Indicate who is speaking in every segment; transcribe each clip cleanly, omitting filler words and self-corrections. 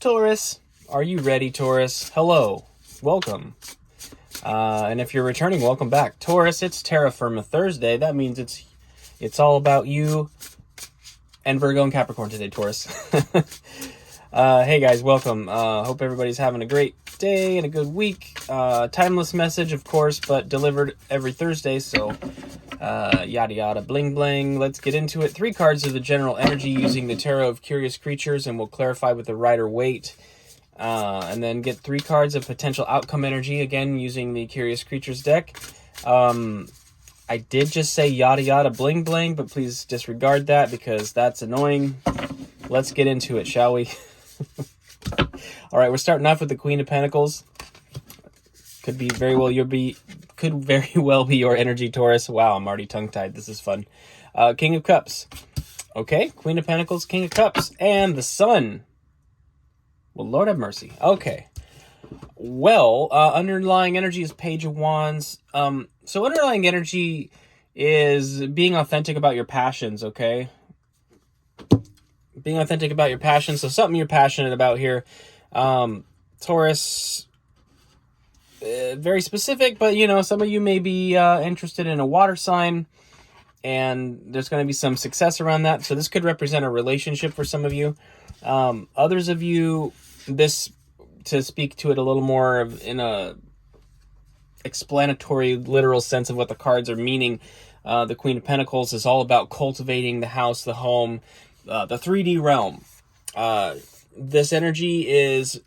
Speaker 1: Taurus, are you ready, Taurus? Hello, welcome. And if you're returning, welcome back. Taurus, it's Terra Firma Thursday. That means it's all about you and Virgo and Capricorn today, Taurus. Hey guys, welcome. Hope everybody's having a great day and a good week. Timeless message, of course, but delivered every Thursday, so yada yada bling bling. Let's get into it. 3 cards of the general energy using the Tarot of Curious Creatures, and we'll clarify with the Rider Waite. And then get 3 cards of potential outcome energy, again using the Curious Creatures deck. I did just say yada yada bling bling, but please disregard that because that's annoying. Let's get into it, shall we? All right, we're starting off with the Queen of Pentacles. Could very well be your energy, Taurus. Wow, I'm already tongue-tied. This is fun. King of Cups. Okay, Queen of Pentacles, King of Cups, and the Sun. Well, Lord have mercy. Okay. Well, underlying energy is Page of Wands. So underlying energy is being authentic about your passions, okay? Being authentic about your passions. So something you're passionate about here. Taurus, very specific, but, you know, some of you may be interested in a water sign, and there's going to be some success around that. So this could represent a relationship for some of you. Others of you, this, to speak to it a little more in a explanatory, literal sense of what the cards are meaning, the Queen of Pentacles is all about cultivating the house, the home, the 3D realm. This energy is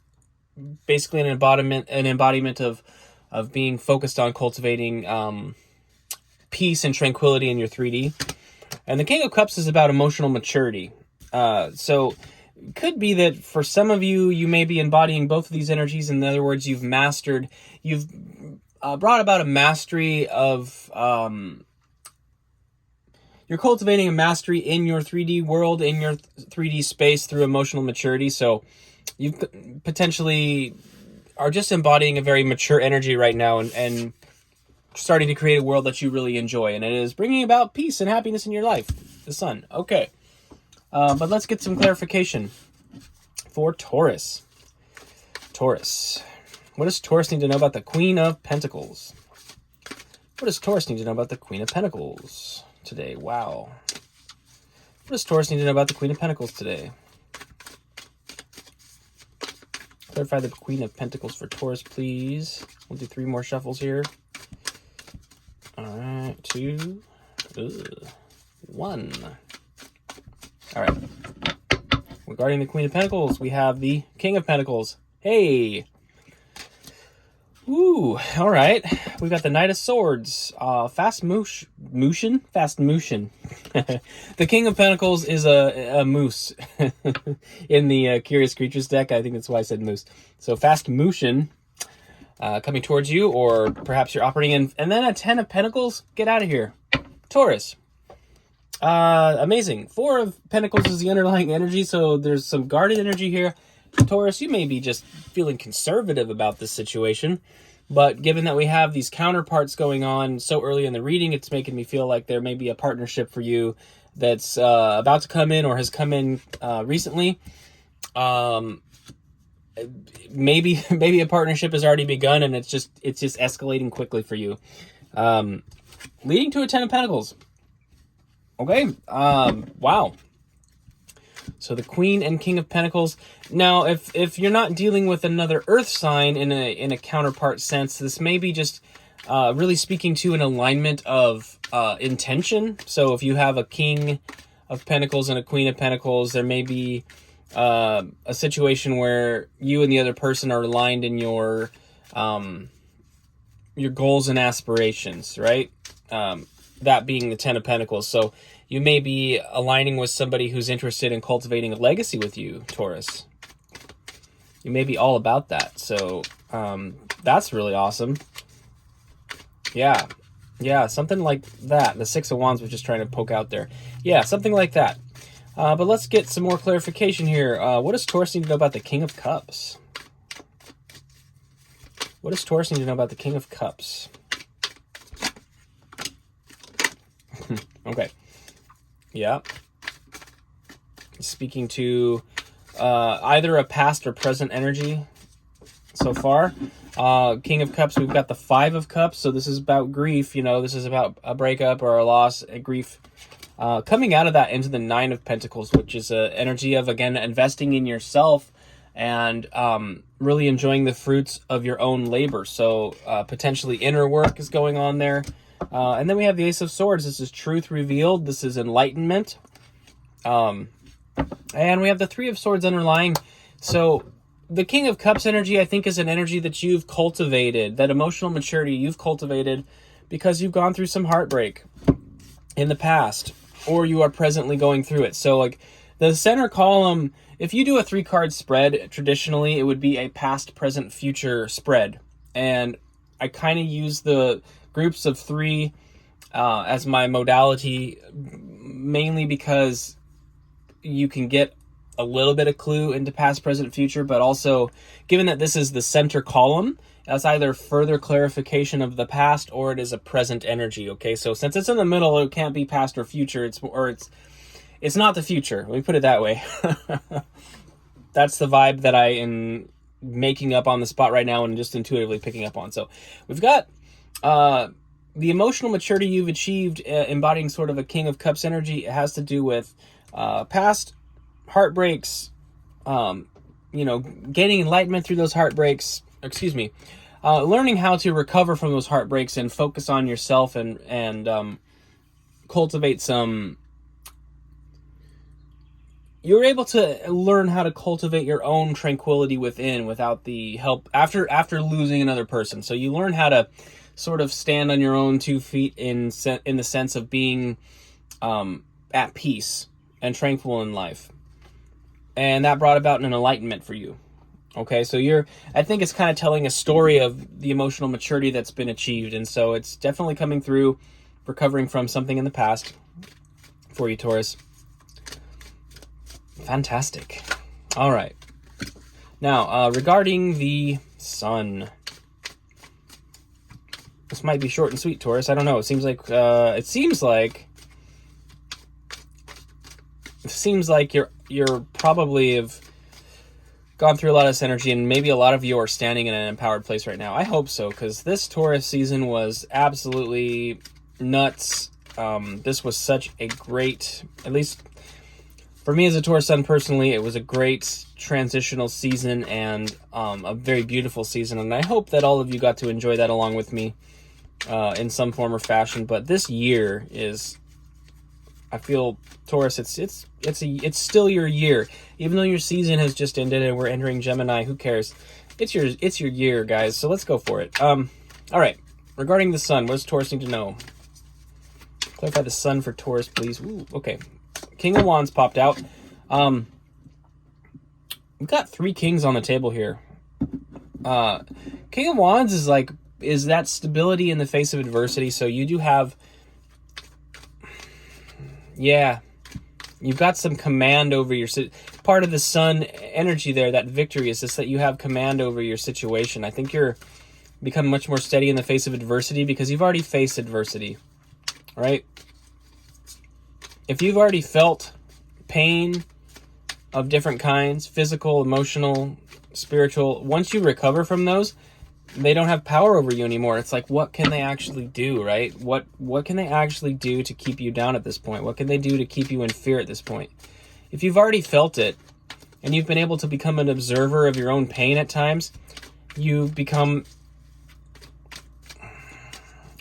Speaker 1: basically an embodiment of being focused on cultivating peace and tranquility in your 3D. And the King of Cups is about emotional maturity. So it could be that for some of you, you may be embodying both of these energies. In other words, you've brought about a mastery of, you're cultivating a mastery in your 3D world, in your 3D space through emotional maturity. So you potentially are just embodying a very mature energy right now and starting to create a world that you really enjoy. And it is bringing about peace and happiness in your life. The Sun. Okay. But let's get some clarification for Taurus. Taurus. What does Taurus need to know about the Queen of Pentacles? What does Taurus need to know about the Queen of Pentacles today? Wow. What does Taurus need to know about the Queen of Pentacles today? Clarify the Queen of Pentacles for Taurus, please. We'll do 3 more shuffles here. All right, 2, 1. All right. Regarding the Queen of Pentacles, we have the King of Pentacles. Hey. Ooh, all right. We've got the Knight of Swords. Fast motion. The King of Pentacles is a moose in the Curious Creatures deck. I think that's why I said moose. So fast motion coming towards you, or perhaps you're operating in. And then a 10 of Pentacles. Get out of here. Taurus. Amazing. 4 of Pentacles is the underlying energy, so there's some guarded energy here. Taurus, you may be just feeling conservative about this situation, but given that we have these counterparts going on so early in the reading, it's making me feel like there may be a partnership for you that's about to come in or has come in recently. Maybe a partnership has already begun and it's just escalating quickly for you, leading to a 10 of Pentacles. Okay. Wow. So the Queen and King of Pentacles. Now, if you're not dealing with another Earth sign in a counterpart sense, this may be just really speaking to an alignment of intention. So if you have a King of Pentacles and a Queen of Pentacles, there may be a situation where you and the other person are aligned in your goals and aspirations, right? That being the 10 of Pentacles. So you may be aligning with somebody who's interested in cultivating a legacy with you, Taurus. You may be all about that. So that's really awesome. Yeah, something like that. The 6 of Wands was just trying to poke out there. Yeah, something like that. But let's get some more clarification here. What does Taurus need to know about the King of Cups? What does Taurus need to know about the King of Cups? Okay. Yeah. Speaking to either a past or present energy so far. King of Cups, we've got the Five of Cups, so this is about grief. This is about a breakup or a loss, a grief. Coming out of that into the Nine of Pentacles, which is an energy of, again, investing in yourself and really enjoying the fruits of your own labor. So potentially inner work is going on there. And then we have the Ace of Swords. This is truth revealed. This is enlightenment. And we have the Three of Swords underlying. So the King of Cups energy, I think, is an energy that you've cultivated, that emotional maturity you've cultivated because you've gone through some heartbreak in the past, or you are presently going through it. So like the center column, if you do a 3-card spread, traditionally it would be a past, present, future spread. And I kind of use the groups of 3 as my modality, mainly because you can get a little bit of clue into past, present, future, but also given that this is the center column, that's either further clarification of the past or it is a present energy. Okay, so since it's in the middle, it can't be past or future. It's not the future. Let me put it that way. That's the vibe that I am making up on the spot right now and just intuitively picking up on. So we've got the emotional maturity you've achieved, embodying sort of a King of Cups energy. It has to do with past heartbreaks, gaining enlightenment through those heartbreaks. Learning how to recover from those heartbreaks and focus on yourself and cultivate some. You're able to learn how to cultivate your own tranquility within without the help after losing another person. So you learn how to sort of stand on your own 2 feet in the sense of being at peace and tranquil in life. And that brought about an enlightenment for you. Okay, so I think it's kind of telling a story of the emotional maturity that's been achieved. And so it's definitely coming through, recovering from something in the past for you, Taurus. Fantastic. All right. Now, regarding the sun. This might be short and sweet, Taurus. I don't know. It seems like you're probably have gone through a lot of this energy, and maybe a lot of you are standing in an empowered place right now. I hope so, because this Taurus season was absolutely nuts. This was such a great, at least for me as a Taurus sun personally, it was a great transitional season and a very beautiful season. And I hope that all of you got to enjoy that along with me in some form or fashion. But this year is, I feel, Taurus, it's still your year, even though your season has just ended and we're entering Gemini. Who cares? It's your year, guys. So let's go for it. All right. Regarding the sun, what does Taurus need to know? Clarify the sun for Taurus, please. Ooh, okay. King of Wands popped out. We've got 3 kings on the table here. King of Wands is that stability in the face of adversity. So you do have, you've got some command over your part of the sun energy there. That victory is just that you have command over your situation. I think you're become much more steady in the face of adversity because you've already faced adversity, right? If you've already felt pain of different kinds, physical, emotional, spiritual, once you recover from those, they don't have power over you anymore. It's like, what can they actually do, right? What can they actually do to keep you down at this point? What can they do to keep you in fear at this point? If you've already felt it and you've been able to become an observer of your own pain at times, you've become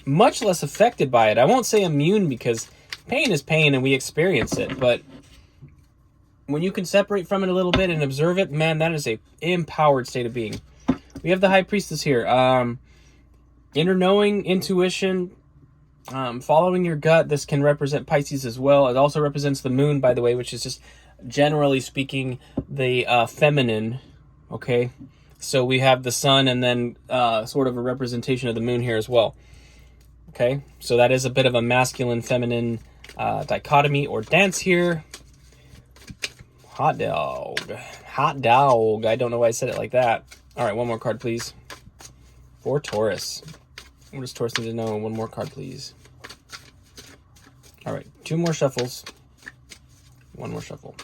Speaker 1: much less affected by it. I won't say immune because pain is pain and we experience it, but when you can separate from it a little bit and observe it, man, that is a empowered state of being. We have the High Priestess here. Inner knowing, intuition, following your gut. This can represent Pisces as well. It also represents the moon, by the way, which is just, generally speaking, the feminine, okay? So we have the sun and then sort of a representation of the moon here as well. Okay, so that is a bit of a masculine-feminine dichotomy or dance here. Hot dog. Hot dog. I don't know why I said it like that. All right, one more card, please. For Taurus. What does Taurus need to know? One more card, please. All right, 2 more shuffles. 1 more shuffle.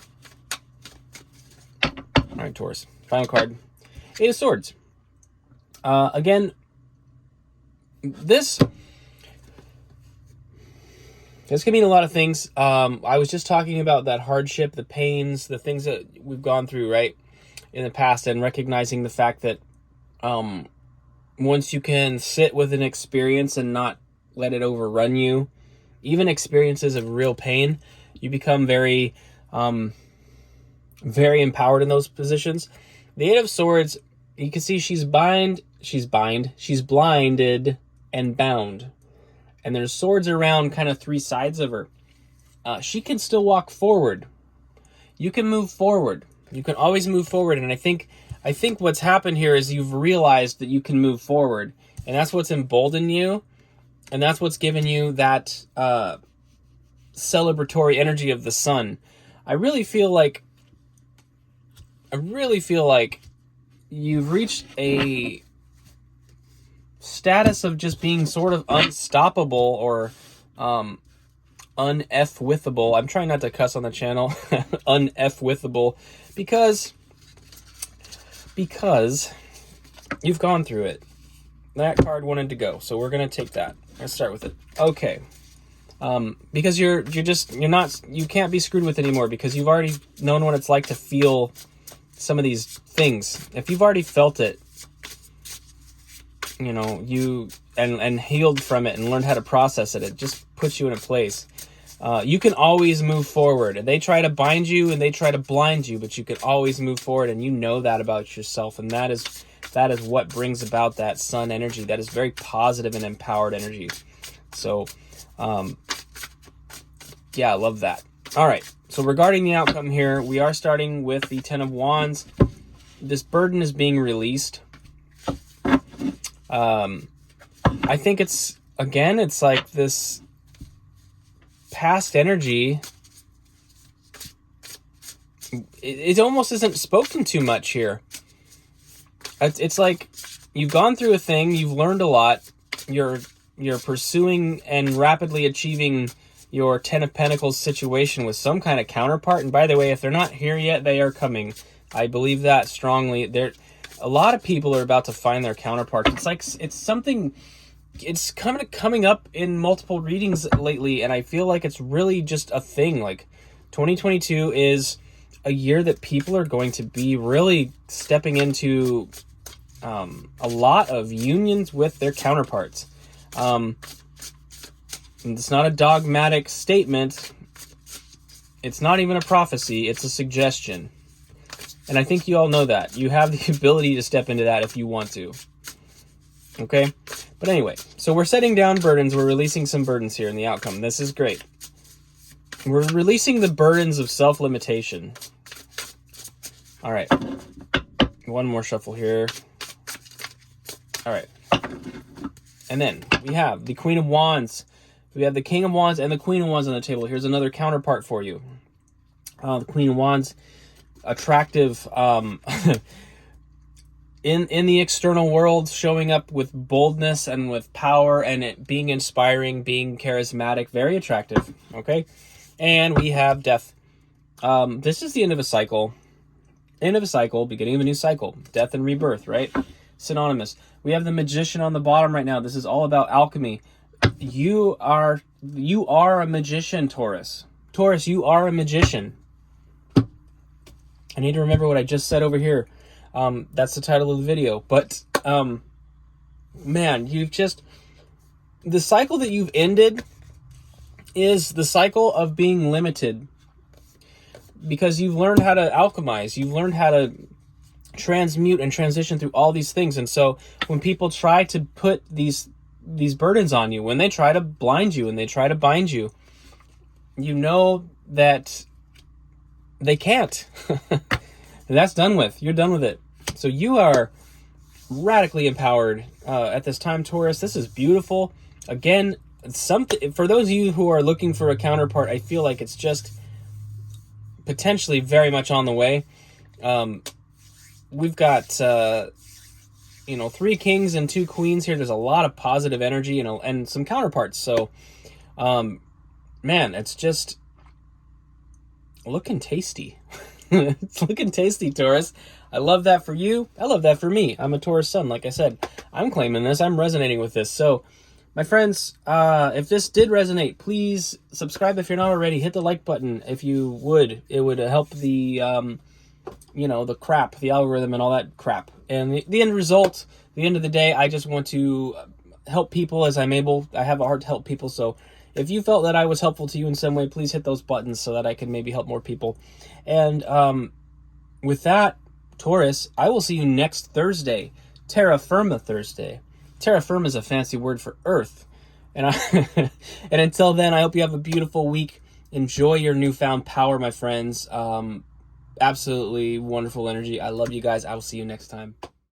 Speaker 1: right, Taurus. Final card. Eight of Swords. Again, this can mean a lot of things. I was just talking about that hardship, the pains, the things that we've gone through, right, in the past, and recognizing the fact that once you can sit with an experience and not let it overrun you, even experiences of real pain, you become very, very empowered in those positions. The Eight of Swords, you can see she's blinded and bound. And there's swords around kind of three sides of her. She can still walk forward. You can move forward. You can always move forward. And I think what's happened here is you've realized that you can move forward. And that's what's emboldened you. And that's what's given you that celebratory energy of the sun. I really feel like you've reached a status of just being sort of unstoppable or un-F-withable. I'm trying not to cuss on the channel. Un-F-withable because you've gone through it. That card wanted to go, so we're gonna take that. Let's start with it. Okay. Because you can't be screwed with anymore because you've already known what it's like to feel some of these things. If you've already felt it, you know, and healed from it and learned how to process it, it just puts you in a place. You can always move forward. And they try to bind you and they try to blind you, but you can always move forward, and you know that about yourself. And that is what brings about that sun energy. That is very positive and empowered energy. So, yeah, I love that. All right. So regarding the outcome here, we are starting with the Ten of Wands. This burden is being released. I think it's like this past energy. It almost isn't spoken too much here. It's like you've gone through a thing, you've learned a lot, you're pursuing and rapidly achieving your Ten of Pentacles situation with some kind of counterpart. And by the way, if they're not here yet, they are coming. I believe that strongly. A lot of people are about to find their counterparts. It's coming up in multiple readings lately, and I feel like it's really just a thing. Like 2022 is a year that people are going to be really stepping into a lot of unions with their counterparts. It's not a dogmatic statement. It's not even a prophecy. It's a suggestion. And I think you all know that. You have the ability to step into that if you want to. Okay? But anyway, so we're setting down burdens. We're releasing some burdens here in the outcome. This is great. We're releasing the burdens of self-limitation. All right. One more shuffle here. All right. And then we have the Queen of Wands. We have the King of Wands and the Queen of Wands on the table. Here's another counterpart for you. The Queen of Wands, attractive in the external world, showing up with boldness and with power, and it being inspiring, being charismatic, very attractive. Okay, and we have Death. This is the end of a cycle. End of a cycle, beginning of a new cycle. Death and rebirth, right? Synonymous. We have the Magician on the bottom right now. This is all about alchemy. You are a magician, Taurus. Taurus, you are a magician. I need to remember what I just said over here. That's the title of the video. But, man, the cycle that you've ended is the cycle of being limited. Because you've learned how to alchemize. You've learned how to transmute and transition through all these things. And so when people try to put these burdens on you, when they try to blind you and they try to bind you, you know that they can't. That's done with. You're done with it. So you are radically empowered at this time, Taurus. This is beautiful. Again, something for those of you who are looking for a counterpart, I feel like it's just potentially very much on the way. We've got 3 kings and 2 queens here. There's a lot of positive energy and some counterparts. So, man, it's just looking tasty. It's looking tasty, Taurus. I love that for you. I love that for me. I'm a Taurus sun, like I said. I'm claiming this. I'm resonating with this. So, my friends, if this did resonate, please subscribe if you're not already. Hit the like button if you would. It would help the, the crap, the algorithm and all that crap. And the end result, the end of the day, I just want to help people as I'm able. I have a heart to help people. So if you felt that I was helpful to you in some way, please hit those buttons so that I can maybe help more people. And with that, Taurus, I will see you next Thursday, Terra Firma Thursday. Terra firma is a fancy word for earth. And and until then, I hope you have a beautiful week. Enjoy your newfound power, my friends. Absolutely wonderful energy. I love you guys. I will see you next time.